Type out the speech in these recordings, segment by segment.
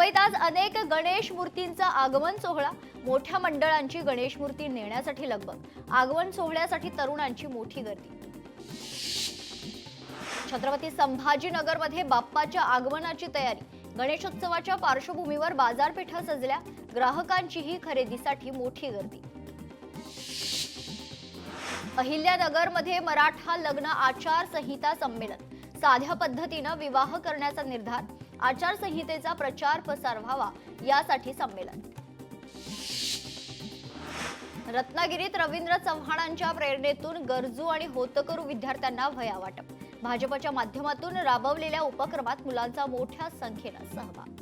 मुंबईत आज अनेक गणेश मूर्तींचा आगमन सोहळा, मोठ्या मंडळांची गणेश मूर्ती नेण्यासाठी लगबग। आगमन सोहळ्यासाठी तरुणांची मोठी गर्दी। छत्रपती संभाजीनगरमध्ये बाप्पाच्या आगमनाची तयारी। गणेशोत्सवाच्या पार्श्वभूमीवर बाजारपेठा सजल्या, ग्राहकांचीही खरेदीसाठी मोठी गर्दी। अहिल्यानगरमध्ये मराठा लग्न आचारसंहिता संमेलन, साध्या पद्धतीने विवाह करण्याचा निर्धार, आचारसंहितेचा प्रचार प्रसार व्हावा यासाठी संमेलन। रत्नागिरीत रवींद्र चव्हाणांच्या प्रेरणेतून गरजू आणि होतकरू विद्यार्थ्यांना वह्या वाटप। भाजपच्या माध्यमातून राबवलेल्या उपक्रमात मुलांचा मोठ्या संख्येने सहभाग।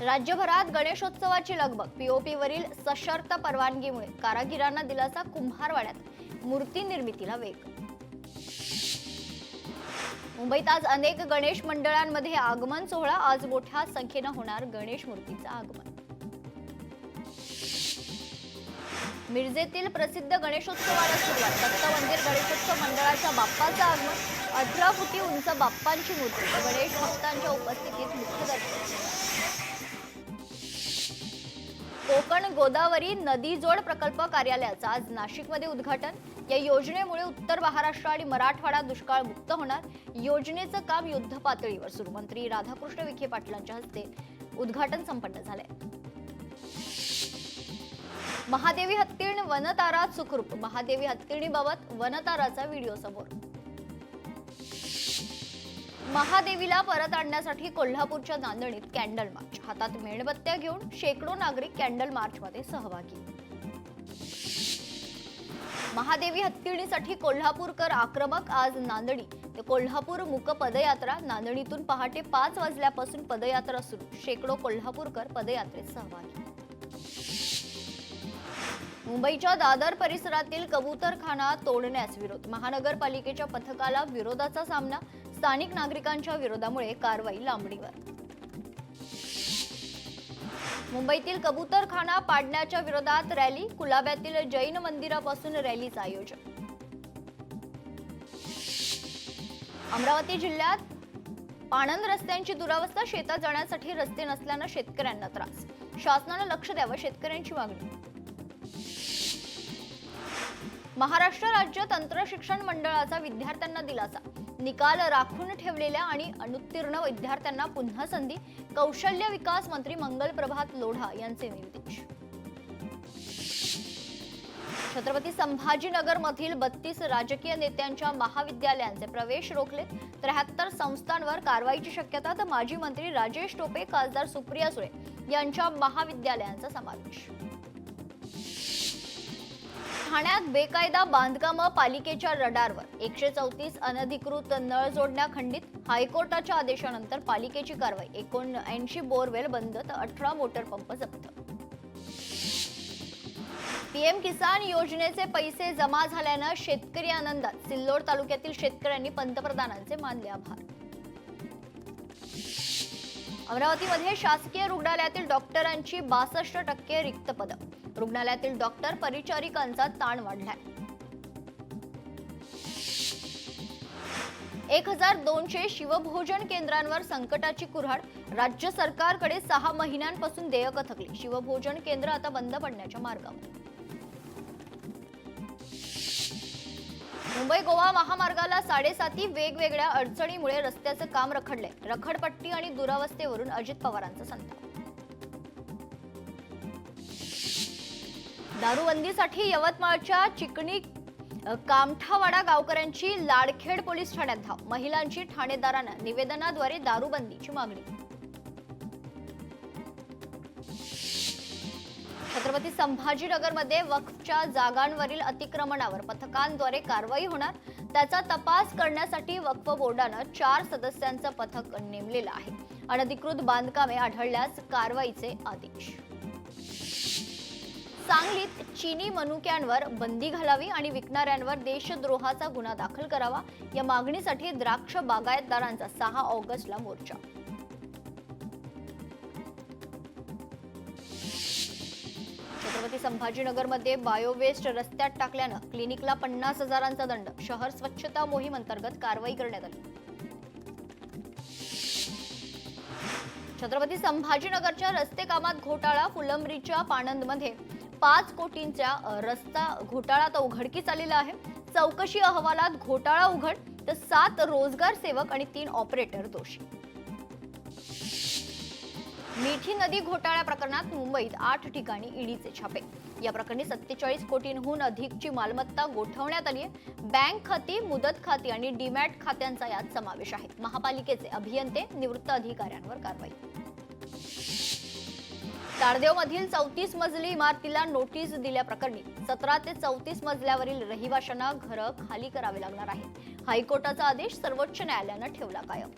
राज्यभरात गणेशोत्सवाची लगबग, पीओपीवरील सशर्त परवानगीमुळे कारागिरांना दिलासा, कुंभारवाड्यात मूर्ती निर्मितीला वेग। मुंबईत आज अनेक गणेश मंडळांमध्ये आगमन सोहळा, आज मोठ्या संख्येने होणार गणेश मूर्तीचं आगमन। मिरजेतील प्रसिद्ध गणेशोत्सवाला सुरुवात, दत्त मंदिर गणेशोत्सव मंडळाच्या बाप्पाचं आगमन, 18 फुटी उंच बाप्पांची मूर्ती गणेश भक्तांच्या उपस्थितीत मुख्य दर्शन। कोकण गोदावरी नदी जोड प्रकल्प कार्यालयाचं आज नाशिकमध्ये उद्घाटन। या योजनेमुळे उत्तर महाराष्ट्र आणि मराठवाडा दुष्काळ मुक्त होणार। योजनेचं काम युद्ध पातळीवर सुरू, मंत्री राधाकृष्ण विखे पाटलांच्या हस्ते उद्घाटन संपन्न झालंय। महादेवी हत्तीण वनतारात सुखरूप, महादेवी हत्तीणीबाबत वनताराचा व्हिडिओ समोर। महादेवीला परत आणण्यासाठी कोल्हापूरच्या नांदणीत कॅन्डल मार्च, हातात मेणबत्त्या घेऊन शेकडो नागरिक कॅन्डल मार्चमध्ये सहभागी। महादेवी हत्तीणीसाठी कोल्हापूरकर आक्रमक, आज नांदणी ते कोल्हापूर मूक पदयात्रा। नांदणीतून पहाटे 5 वाजल्यापासून पदयात्रा सुरू, शेकडो कोल्हापूरकर पदयात्रेत सहभागी। मुंबईच्या दादर परिसरातील कबूतरखाना तोडण्यास विरोध, महानगरपालिकेच्या पथकाला विरोधाचा सामना, स्थानिक नागरिकांच्या विरोधामुळे कारवाई लांबणीवर। मुंबईतील कबूतरखाना पाडण्याच्या विरोधात रॅली, कुलाब्यातील जैन मंदिरापासून रॅलीचं आयोजन। अमरावती जिल्ह्यात पाणंद रस्त्यांची दुरावस्था, शेतात जाण्यासाठी रस्ते नसल्यानं शेतकऱ्यांना त्रास, शासनानं लक्ष द्यावं शेतकऱ्यांची मागणी। महाराष्ट्र राज्य तंत्र शिक्षण मंडळाचा विद्यार्थ्यांना दिलासा, निकाल राखून ठेवलेल्या आणि अनुत्तीर्ण विद्यार्थ्यांना पुन्हा संधी, कौशल्य विकास मंत्री मंगल प्रभात लोढा यांचे निर्देश। छत्रपती संभाजीनगरमधील 32 राजकीय नेत्यांच्या महाविद्यालयांचे प्रवेश रोखले, 73 संस्थांवर कारवाईची शक्यता, तर माजी मंत्री राजेश टोपे, खासदार सुप्रिया सुळे यांच्या महाविद्यालयांचा समावेश। ठाण्यात बेकायदा बांधकामं पालिकेच्या रडारवर, 134 अनधिकृत नळ जोडण्या खंडित, हायकोर्टाच्या आदेशानंतर पालिकेची कारवाई, 79 बोरवेल बंद तर 18 मोटर पंप जप्त। पीएम किसान योजनेचे पैसे जमा झाल्यानं शेतकरी आनंदात, सिल्लोड तालुक्यातील शेतकऱ्यांनी पंतप्रधानांचे मानले आभार। अमरावतीमध्ये शासकीय रुग्णालयातील डॉक्टरांची 62% रिक्त पदं, रुग्णालयातील डॉक्टर परिचारिकांचा ताण वाढलाय। 1200 शिवभोजन केंद्रांवर संकटाची कुऱ्हाड, राज्य सरकारकडे 6 महिन्यांपासून देयकं थकली, शिवभोजन केंद्र आता बंद पडण्याच्या मार्गावर। मुंबई गोवा महामार्गाला 7.5 वेगवेगळ्या अडचणीमुळे रस्त्याचं काम रखडलंय, रखडपट्टी आणि दुरावस्थेवरून अजित पवारांचा संताप। दारूबंदीसाठी यवतमाळच्या चिकणी कामठावाडा गावकऱ्यांची लाडखेड पोलीस ठाण्यात धाव, महिलांची ठाणेदारांना निवेदनाद्वारे दारूबंदीची मागणी। छत्रपती संभाजीनगरमध्ये वक्फच्या जागांवरील अतिक्रमणावर पथकांद्वारे कारवाई होणार, त्याचा तपास करण्यासाठी वक्फ बोर्डानं 4 सदस्यांचं पथक नेमलेलं आहे। अनधिकृत बांधकामे आढळल्यास कारवाईचे आदेश। सांगलीत चीनी मनुक्यांवर बंदी घालावी आणि विकणाऱ्यांवर देशद्रोहाचा गुन्हा दाखल करावा, या मागणीसाठी द्राक्ष बागायतदारांचा 6 ऑगस्टला मोर्चा। छत्रपती संभाजीनगरमध्ये बायोवेस्ट रस्त्यात टाकल्यानं क्लिनिकला 50,000चा दंड, शहर स्वच्छता मोहीम अंतर्गत कारवाई करण्यात आली। छत्रपती संभाजीनगरच्या रस्ते कामात घोटाळा. फुलंब्रीच्या पाणंदमध्ये 5 कोटींचा रस्ता घोटाळा तर उघडकीस आलेला आहे. चौकशी अहवालात घोटाळा उघड, तर 7 रोजगार सेवक आणि 3 ऑपरेटर दोषी. मिठी नदी घोटाळ्या प्रकरणात मुंबईत 8 ठिकाणी ईडीचे छापे. या प्रकरणी 47 कोटींहून अधिकची मालमत्ता गोठवण्यात आली आहे. बँक खाती, मुदत खाती आणि डीमॅट खात्यांचा यात समावेश आहे. महापालिकेचे अभियंते, निवृत्त अधिकाऱ्यांवर कारवाई. ताडदेवमधील 34 मजली इमारतीला नोटीस दिल्याप्रकरणी 17 ते 34 मजल्यावरील रहिवाशांना घरं खाली करावे लागणार आहे. हायकोर्टाचा आदेश सर्वोच्च न्यायालयानं ठेवला कायम.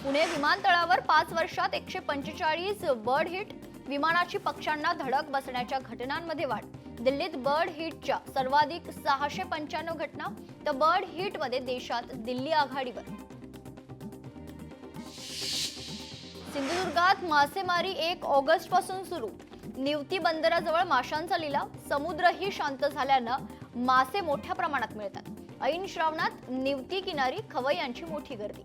पुणे विमानतळावर 5 वर्षात 145 बर्ड हिट. विमानाची पक्ष्यांना धडक बसण्याच्या घटनांमध्ये वाढ. दिल्लीत बर्ड हिटच्या सर्वाधिक 695 घटना, तर बर्ड हिटमध्ये देशात दिल्ली आघाडीवर. सिंधुदुर्गात मासेमारी 1 ऑगस्ट पासून सुरू. निवती बंदराजवळ माशांचा लिलाव. समुद्रही शांत झाल्यानं मासे मोठ्या प्रमाणात मिळतात. ऐन श्रावणात निवती किनारी खवय्यांची मोठी गर्दी.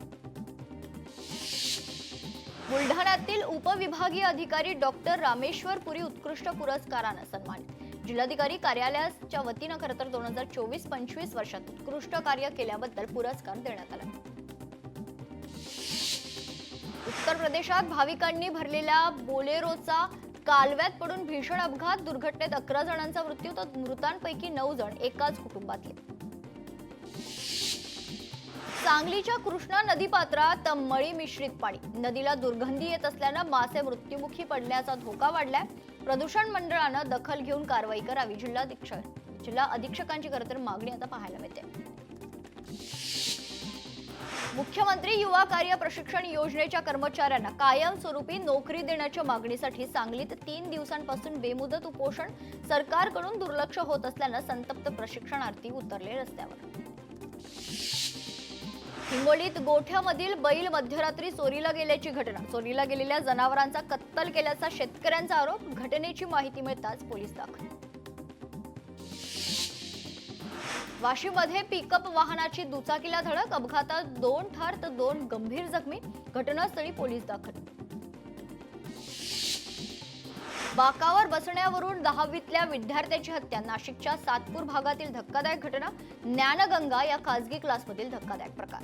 बुलढाण्यातील उपविभागीय अधिकारी डॉक्टर रामेश्वर पुरी उत्कृष्ट पुरस्कारानं सन्मानित. जिल्हाधिकारी कार्यालयाच्या वतीनं खरं तर 2024-25 वर्षात उत्कृष्ट कार्य केल्याबद्दल पुरस्कार देण्यात आला. उत्तर प्रदेशात भाविकांनी भरलेल्या बोलेरोचा कालव्यात पडून भीषण अपघात. दुर्घटनेत 11 जणांचा मृत्यू, तर मृतांपैकी 9 जण एकाच कुटुंबातले. सांगलीच्या कृष्णा नदीपात्रात मळी मिश्रित पाणी. नदीला दुर्गंधी येत असल्यानं मासे मृत्युमुखी पडण्याचा धोका वाढलाय. प्रदूषण मंडळानं दखल घेऊन कारवाई करावी. जिल्हा अधीक्षकांची खरं तर मागणी आता पाहायला मिळते. मुख्यमंत्री युवा कार्य प्रशिक्षण योजनेच्या कर्मचाऱ्यांना कायमस्वरूपी नोकरी देण्याच्या मागणीसाठी सांगलीत 3 दिवसांपासून बेमुदत उपोषण. सरकारकडून दुर्लक्ष होत असल्यानं संतप्त प्रशिक्षणार्थी उतरले रस्त्यावर. हिंगोलीत गोठ्यामधील बैल मध्यरात्री चोरीला गेल्याची घटना. चोरीला गेलेल्या जनावरांचा कत्तल केल्याचा शेतकऱ्यांचा आरोप. घटनेची माहिती मिळताच पोलीस दाखल. वाशीमध्ये पिकअप वाहनाची दुचाकीला धडक. अपघातात 2 ठार तर 2 गंभीर जखमी. घटनास्थळी पोलीस दाखल. बाकावर बसण्यावरून 10वीतल्या विद्यार्थ्याची हत्या. नाशिकच्या सातपूर भागातील धक्कादायक घटना. ज्ञानगंगा या खासगी क्लासमधील धक्कादायक प्रकार.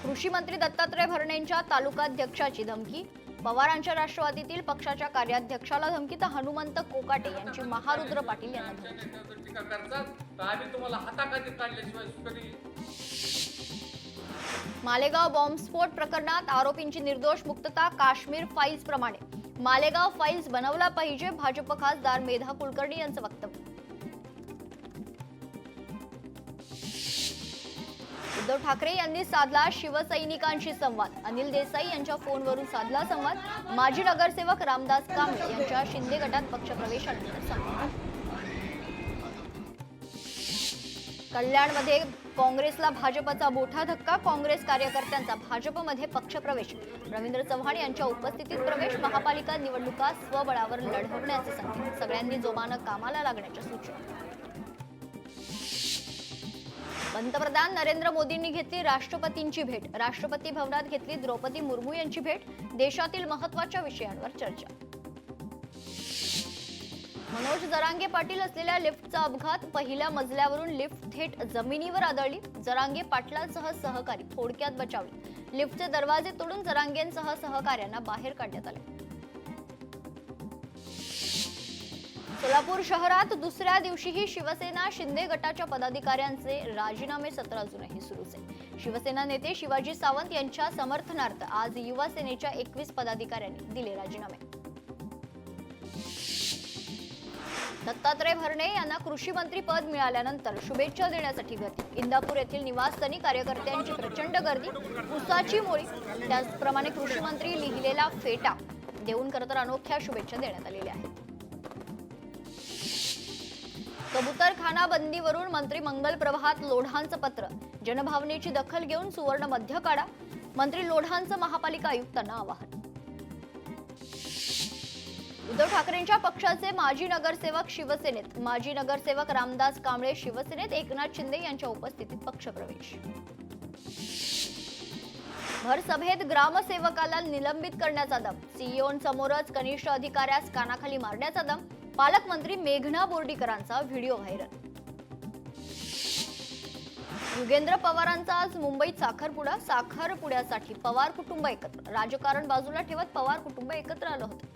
कृषी मंत्री दत्तात्रय भरणेंच्या तालुकाध्यक्षाची धमकी. पवारांच्या राष्ट्रवादीतील पक्षाच्या कार्याध्यक्षाला धमकी, तर हनुमंत कोकाटे यांची महारुद्र पाटील यांना धमकी. मालेगाव बॉम्बस्फोट प्रकरणात आरोपींची निर्दोष मुक्तता. काश्मीर फाईल्स प्रमाणे मालेगाव फाईल्स बनवला पाहिजे. भाजप खासदार मेधा कुलकर्णी यांचं वक्तव्य. उद्धव ठाकरे यांनी साधला शिवसैनिकांशी संवाद. अनिल देसाई यांच्या फोनवरून साधला संवाद. माजी नगरसेवक रामदास कांबळे यांच्या शिंदे गटात पक्षप्रवेशानंतर संवाद. कल्याणमध्ये काँग्रेसला भाजपचा मोठा धक्का. काँग्रेस कार्यकर्त्यांचा भाजपमध्ये पक्षप्रवेश. रवींद्र चव्हाण यांच्या उपस्थितीत प्रवेश. महापालिका निवडणुका स्वबळावर लढवण्याचे संकेत. सगळ्यांनी जोमानं कामाला लागण्याच्या सूचना. पंतप्रधान नरेंद्र मोदींनी घेतली राष्ट्रपतींची भेट. राष्ट्रपती भवनात घेतली द्रौपदी मुर्मू यांची भेट. देशातील महत्त्वाच्या विषयांवर चर्चा. मनोज जरांगे पाटील असलेल्या लिफ्टचा अपघात. पहिल्या मजल्यावरून लिफ्ट थेट जमिनीवर आदळली. जरांगे पाटलांसह सहकारी थोडक्यात बचावले. लिफ्टचे दरवाजे तोडून जरांगेंसह सहकाऱ्यांना बाहेर काढण्यात आले. सोलापूर शहरात दुसऱ्या दिवशीही शिवसेना शिंदे गटाच्या पदाधिकाऱ्यांचे राजीनामे सत्र अजूनही सुरूच आहे. शिवसेना नेते शिवाजी सावंत यांच्या समर्थनार्थ आज युवा सेनेच्या 21 पदाधिकाऱ्यांनी दिले राजीनामे. दत्तात्रय भरणे यांना कृषी मंत्री पद मिळाल्यानंतर शुभेच्छा देण्यासाठी गर्दी. इंदापूर येथील निवासस्थानी कार्यकर्त्यांची प्रचंड गर्दी. उसाची मोळी, त्याचप्रमाणे कृषी मंत्री लिहिलेला फेटा देऊन खरं तर अनोख्या शुभेच्छा देण्यात आलेल्या आहेत. कबूतरखाना बंदीवरून मंत्री मंगल प्रभात लोढांचं पत्र. जनभावनेची दखल घेऊन सुवर्ण मध्य काढा. मंत्री लोढांचं महापालिका आयुक्तांना आवाहन. उद्धव ठाकरेंच्या पक्षाचे माजी नगरसेवक शिवसेनेत. माजी नगरसेवक रामदास कांबळे शिवसेनेत. एकनाथ शिंदे यांच्या उपस्थितीत पक्षप्रवेश. भर सभेत ग्रामसेवकाला निलंबित करण्याचा दम, सीईओंसमोरच कनिष्ठ अधिकाऱ्यास कानाखाली मारण्याचा दम, पालकमंत्री मेघना बोर्डीकरांचा व्हिडिओ व्हायरल. युगेंद्र पवारांचा आज मुंबईत साखरपुड्यासाठी पवार कुटुंब एकत्र, राजकारण बाजूला ठेवत पवार कुटुंब एकत्र आलं होतं.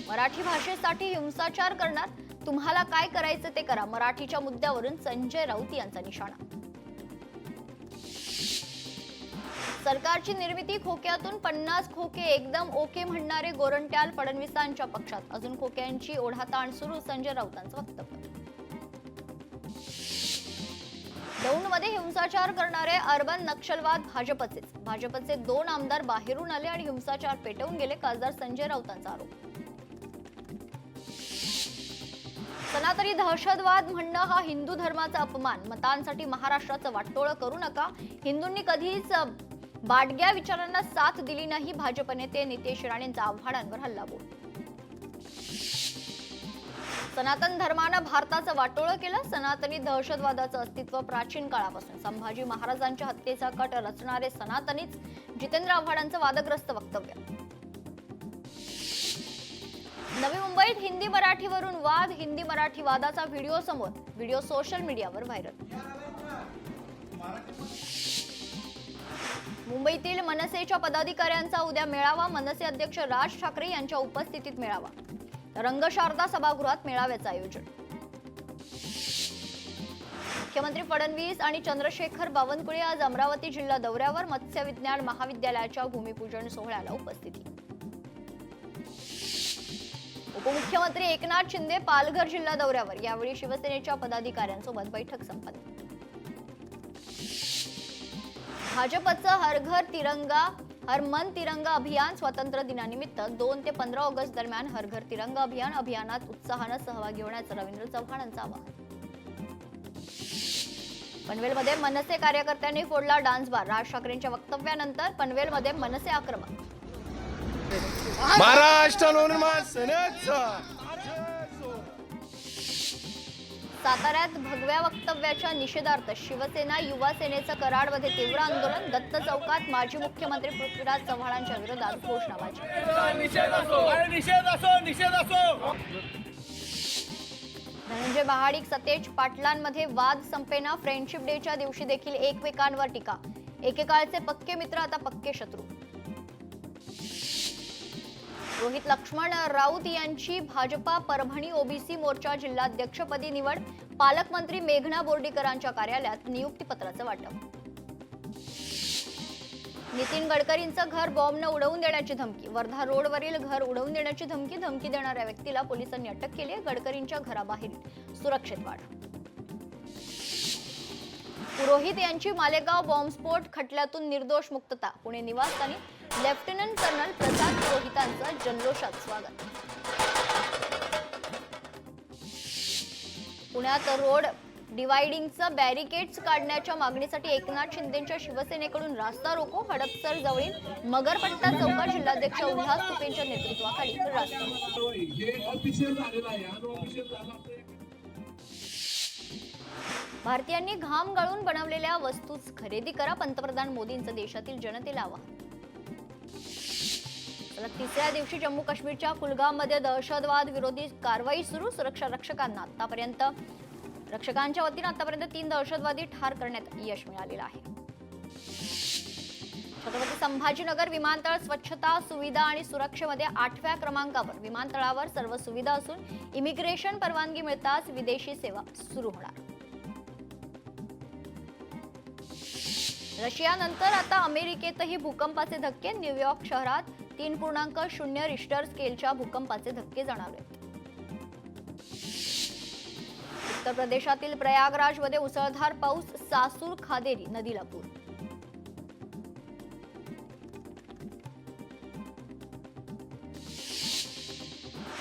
मराठी भाषेसाठी हिंसाचार करणार, तुम्हाला काय करायचं ते करा, मराठीच्या मुद्द्यावरून संजय राऊत यांचा निशाणा. सरकारची निर्मिती खोक्यातून 50 खोके एकदम ओके म्हणणारे गोरंट्याल फडणवीसांच्या पक्षात, अजून खोक्यांची ओढाताण सुरू, संजय राऊतांचं वक्तव्य. दौंडमध्ये हिंसाचार करणारे अर्बन नक्षलवाद भाजपचे 2 आमदार बाहेरून आले आणि हिंसाचार पेटवून गेले, खासदार संजय राऊतांचा आरोप. सनातनी दहशतवाद म्हणणं हा हिंदू धर्माचा अपमान, मतांसाठी महाराष्ट्राचं वाटोळं करू नका, हिंदूंनी कधीच बाडग्या विचारांना साथ दिली नाही, भाजप नेते नितेश राणेंचा आव्हाडांवर हल्लाबोल. सनातन धर्मानं भारताचं वाटोळं केलं, सनातनी दहशतवादाचं अस्तित्व प्राचीन काळापासून, संभाजी महाराजांच्या हत्येचा कट रचणारे सनातनीच, जितेंद्र आव्हाडांचं वादग्रस्त वक्तव्य. नवी मुंबईत हिंदी मराठीवरून वाद, हिंदी मराठी वादाचा व्हिडिओ समोर, व्हिडिओ सोशल मीडियावर व्हायरल. मुंबईतील मनसेच्या पदाधिकाऱ्यांचा उद्या मेळावा, मनसे अध्यक्ष राज ठाकरे यांच्या उपस्थितीत मेळावा, रंगशारदा सभागृहात मेळाव्याचं आयोजन. मुख्यमंत्री फडणवीस आणि चंद्रशेखर बावनकुळे आज अमरावती जिल्हा दौऱ्यावर, मत्स्य विज्ञान महाविद्यालयाच्या भूमिपूजन सोहळ्याला उपस्थिती. उपमुख्यमंत्री एकनाथ शिंदे पालघर जिल्हा दौऱ्यावर, यावेळी शिवसेनेच्या पदाधिकाऱ्यांसोबत बैठक संपन्न. भाजपचं हर मन तिरंगा अभियान, स्वातंत्र्य दिनानिमित्त 2 ते 15 ऑगस्ट दरम्यान हर घर तिरंगा अभियानात उत्साहानं सहभागी होण्याचं रवींद्र चव्हाणांचं आवाहन. पनवेलमध्ये मनसे कार्यकर्त्यांनी फोडला डान्स बार, राज ठाकरेंच्या वक्तव्यानंतर पनवेलमध्ये मनसे आक्रमक. महाराष्ट्र नवनिर्माण सेनेचा साताऱ्यात भगव्या वक्तव्याच्या निषेधार्थ शिवसेना युवा सेनेचं कराडमध्ये तीव्र आंदोलन, दत्त चौकात माजी मुख्यमंत्री पृथ्वीराज चव्हाणांच्या विरोधात घोषणाबाजी. धनंजय महाडिक सतेज पाटलांमध्ये वाद संपेना, फ्रेंडशिप डेच्या दिवशी देखील एकमेकांवर टीका, एकेकाळचे पक्के मित्र आता पक्के शत्रू. रोहित लक्ष्मण राऊत यांची भाजपा परभणी ओबीसी मोर्चा जिल्हाध्यक्षपदी निवड, पालकमंत्री मेघना बोर्डीकरांच्या कार्यालयात नियुक्तीपत्राचं वाटप. नितीन गडकरींचं घर बॉम्बनं उडवून देण्याची धमकी, वर्धा रोडवरील घर उडवून देण्याची धमकी देणाऱ्या व्यक्तीला पोलिसांनी अटक केली आहे. गडकरींच्या घराबाहेर सुरक्षेत वाढ. पुरोहित यांची मालेगाव बॉम्बस्फोट खटल्यातून निर्दोष मुक्तता, पुणे निवासस्थानी लेफ्टनंट कर्नल प्रसाद पुरोहितांचं जल्लोषात स्वागत. पुण्यात रोड डिवायडिंगचं बॅरिकेड्स काढण्याच्या मागणीसाठी एकनाथ शिंदेच्या शिवसेनेकडून रास्ता रोको, हडपसर जवळील मगरपट्टा चौकात जिल्हाध्यक्ष उल्हास तुपेंच्या नेतृत्वाखाली रास्ता रोको. भारतीयांनी घाम गाळून बनवलेल्या वस्तूच खरेदी करा, पंतप्रधान मोदींचं देशातील जनतेला आवाहन. तिसऱ्या दिवशी जम्मू काश्मीरच्या कुलगाममध्ये दहशतवाद विरोधी कारवाई सुरू, सुरक्षा रक्षकांच्या वतीनं आतापर्यंत 3 दहशतवादी ठार करण्यात यश मिळालेलं आहे. छत्रपती संभाजीनगर विमानतळ स्वच्छता, सुविधा आणि सुरक्षेमध्ये 8व्या क्रमांकावर, विमानतळावर सर्व सुविधा असून इमिग्रेशन परवानगी मिळताच विदेशी सेवा सुरू होणार. रशियानंतर आता अमेरिकेतही भूकंपाचे धक्के, न्यूयॉर्क शहरात 3.0 रिश्टर स्केलच्या भूकंपाचे धक्के जाणवले. उत्तर प्रदेशातील प्रयागराजमध्ये मुसळधार पाऊस, सासूर खादेरी नदीला पूर.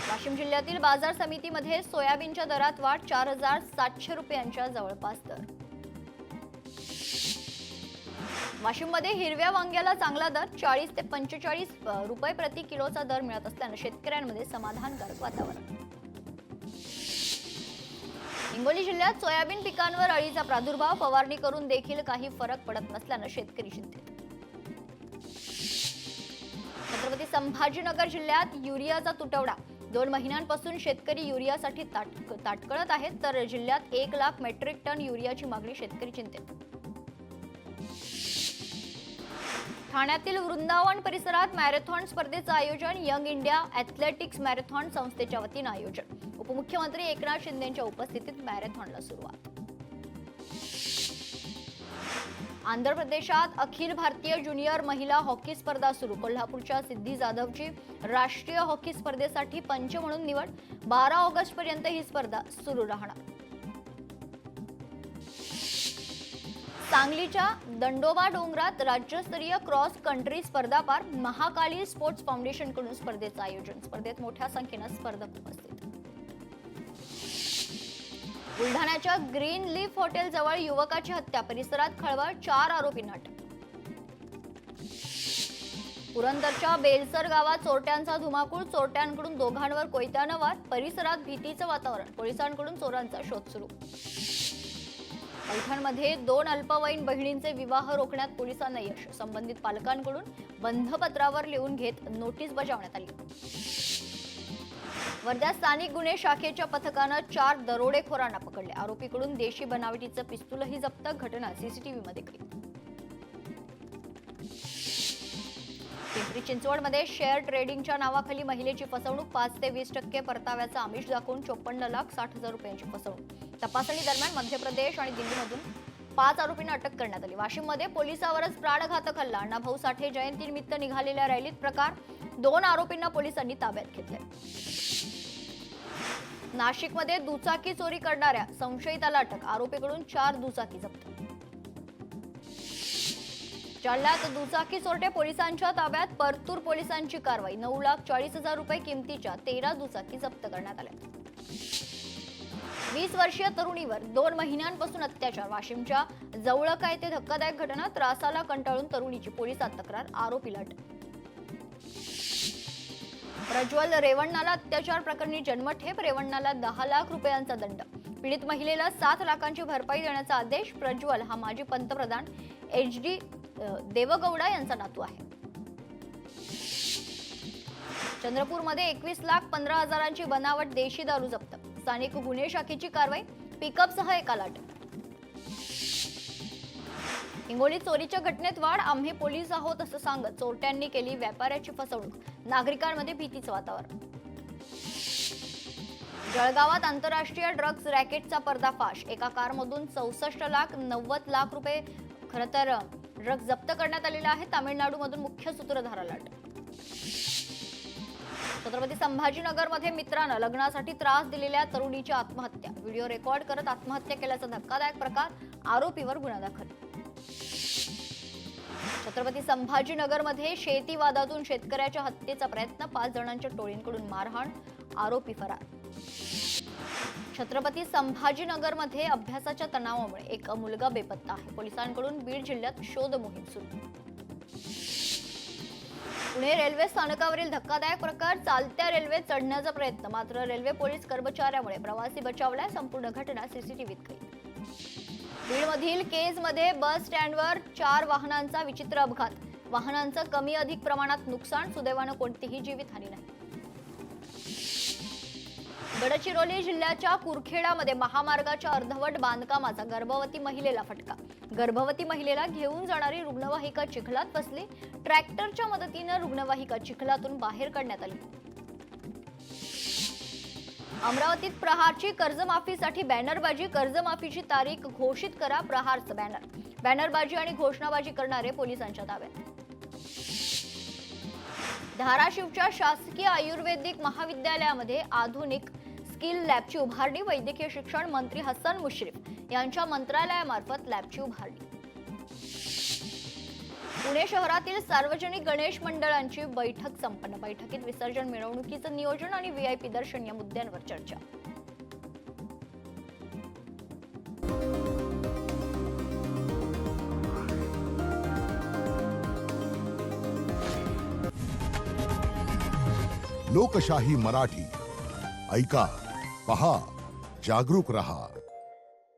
वाशिम जिल्ह्यातील बाजार समितीमध्ये सोयाबीनच्या दरात वाढ, 4,700 रुपयांच्या जवळपास दर. वाशिममध्ये हिरव्या वांग्याला चांगला दर, 40 ते 45 रुपये प्रति किलोचा दर मिळत असल्याने शेतकऱ्यांमध्ये समाधानकारक वातावरण. हिंगोली जिल्ह्यात सोयाबीन पिकांवर अळीचा प्रादुर्भाव, फवारणी करून देखील काही फरक पडत नसल्यानं शेतकरी चिंतेत. छत्रपती संभाजीनगर जिल्ह्यात युरियाचा तुटवडा, 2 महिन्यांपासून शेतकरी युरियासाठी ताटकळत आहेत, तर जिल्ह्यात 1 लाख मेट्रिक टन युरियाची मागणी, शेतकरी चिंतेत. ठाण्यातील वृंदावन परिसरात मॅरेथॉन स्पर्धेचं आयोजन, यंग इंडिया ॲथलेटिक्स मॅरेथॉन संस्थेच्या वतीनं आयोजन. उपमुख्यमंत्री एकनाथ शिंदेंच्या उपस्थितीत मॅरेथॉनला सुरुवात. आंध्र प्रदेशात अखिल भारतीय ज्युनियर महिला हॉकी स्पर्धा सुरू, कोल्हापूरच्या सिद्धी जाधवची राष्ट्रीय हॉकी स्पर्धेसाठी पंच म्हणून निवड. 12 ऑगस्टपर्यंत ही स्पर्धा सुरू राहणार. सांगलीच्या दंडोबा डोंगरात राज्यस्तरीय क्रॉस कंट्री स्पर्धा पार, महाकाली स्पोर्ट्स फाउंडेशनकडून स्पर्धेचं आयोजन. स्पर्धेत मोठ्या संख्येनं स्पर्धक उपस्थित. बुलढाण्याच्या ग्रीन लीफ हॉटेल जवळ युवकाची हत्या, परिसरात खळबळ, 4 आरोपींना अटक. पुरंदरच्या बेलसर गावात चोरट्यांचा धुमाकूळ, चोरट्यांकडून दोघांवर कोयत्यानं वार, परिसरात भीतीचं वातावरण, पोलिसांकडून चोरांचा शोध सुरू. पैठणमध्ये 2 अल्पवयीन बहिणींचे विवाह रोखण्यात पोलिसांना यश, संबंधित पालकांकडून बंधपत्रावर लिहून घेत नोटीस बजावण्यात आली. वर्ध्यात स्थानिक गुन्हे शाखेच्या पथकानं 4 दरोडेखोरांना पकडले, आरोपीकडून देशी बनावटीचं पिस्तूलही जप्त, घटना सीसीटीव्हीमध्ये कैद. पिंपरी चिंचवडमध्ये शेअर ट्रेडिंगच्या नावाखाली महिलेची फसवणूक, 5 ते 20% परताव्याचा आमिष दाखवून 54,60,000 रुपयांची फसवणूक. तपासणी दरम्यान मध्य प्रदेश आणि दिल्लीमधून 5 आरोपींना अटक करण्यात आली. वाशिममध्ये पोलिसावरच प्राणघातक हल्ला, अण्णाभाऊ साठे जयंतीनिमित्त निघालेल्या रॅलीत प्रकार, 2 आरोपींना पोलिसांनी ताब्यात घेतले. नाशिकमध्ये दुचाकी चोरी करणाऱ्या संशयिताला अटक, आरोपीकडून 4 दुचाकी जप्त. जालन्यात दुचाकी चोरटे पोलिसांच्या ताब्यात, परतूर पोलिसांची कारवाई, 9,40,000 रुपये किमतीच्या 13 दुचाकी जप्त करण्यात आल्या. 20 वर्षीय तरुणीवर 2 महिन्यांपासून अत्याचार, वाशिमच्या जवळका येथे धक्कादायक घटना, त्रासाला कंटाळून तरुणीची पोलिसात तक्रार, आरोपीला अटक. प्रज्वल रेवण्णाला अत्याचार प्रकरणी जन्मठेप, रेवण्णाला 10 लाख रुपयांचा दंड, पीडित महिलेला 7 लाखांची भरपाई देण्याचा आदेश. प्रज्वल हा माजी पंतप्रधान HD देवगौडा यांचा नातू आहे. चंद्रपूरमध्ये 21,15,000ची बनावट देशी दारू जप्त, स्थानिक गुन्हे शाखेची कारवाई, पिकअपसह एकाला अटक. हिंगोली चोरीच्या घटनेत वाढ, आम्ही पोलीस आहोत असं सांगत चोरट्यांनी केली व्यापाऱ्याची फसवणूक, नागरिकांमध्ये भीतीचं वातावरण. जळगावात आंतरराष्ट्रीय ड्रग्ज रॅकेटचा पर्दाफाश, एका कारमधून 64,90,00,000 रुपये खरं तर ड्रग्ज जप्त करण्यात आलेला आहे. तामिळनाडूमधून मुख्य सूत्रधाराला अटक. छत्रपती संभाजीनगरमध्ये मित्रानं लग्नासाठी त्रास दिलेल्या तरुणीची आत्महत्या, व्हिडिओ रेकॉर्ड करत आत्महत्या केल्याचा धक्कादायक प्रकार, आरोपीवर गुन्हा दाखल. छत्रपती संभाजीनगरमध्ये शेती वादातून शेतकऱ्याच्या हत्येचा प्रयत्न, 5 जणांच्या टोळींकडून मारहाण, आरोपी फरार. छत्रपती संभाजीनगरमध्ये अभ्यासाच्या तणावामुळे एक मुलगा बेपत्ता आहे, पोलिसांकडून बीड जिल्ह्यात शोध मोहीम सुरू. पुणे रेल्वे स्थानकावरील धक्कादायक प्रकार, चालत्या रेल्वेत चढण्याचा प्रयत्न, मात्र रेल्वे पोलीस कर्मचाऱ्यामुळे प्रवासी बचावला, संपूर्ण घटना सीसीटीव्हीत कैद. बीडमधील केजमध्ये बस स्टँडवर 4 वाहनांचा विचित्र अपघात, वाहनांचं कमी अधिक प्रमाणात नुकसान, सुदैवानं कोणतीही जीवितहानी नाही. गडचिरोली जिल्ह्याच्या कुरखेडामध्ये महामार्गाच्या अर्धवट बांधकामाचा गर्भवती महिलेला फटका, गर्भवती महिलेला घेऊन जाणारी रुग्णवाहिका चिखलात फसली, ट्रॅक्टरच्या मदतीने रुग्णवाहिका चिखलातून बाहेर काढण्यात आली. अमरावतीत प्रहारची कर्जमाफीसाठी बॅनरबाजी, कर्जमाफीची तारीख घोषित करा, प्रहारचं बॅनर, बॅनरबाजी आणि घोषणाबाजी करणारे पोलिसांच्या ताब्यात. धाराशिवच्या शासकीय आयुर्वेदिक महाविद्यालयामध्ये आधुनिक स्किल लॅबची उभारणी, वैद्यकीय शिक्षण मंत्री हसन मुश्रीफ यांच्या मंत्रालयामार्फत लॅबची उभारणी. पुणे शहरातील सार्वजनिक गणेश मंडळांची बैठक संपन्न, बैठकीत विसर्जन मिरवणुकीचं नियोजन आणि VIP दर्शन या मुद्द्यांवर चर्चा. लोकशाही मराठी ऐका, पहा, जागरूक रहा.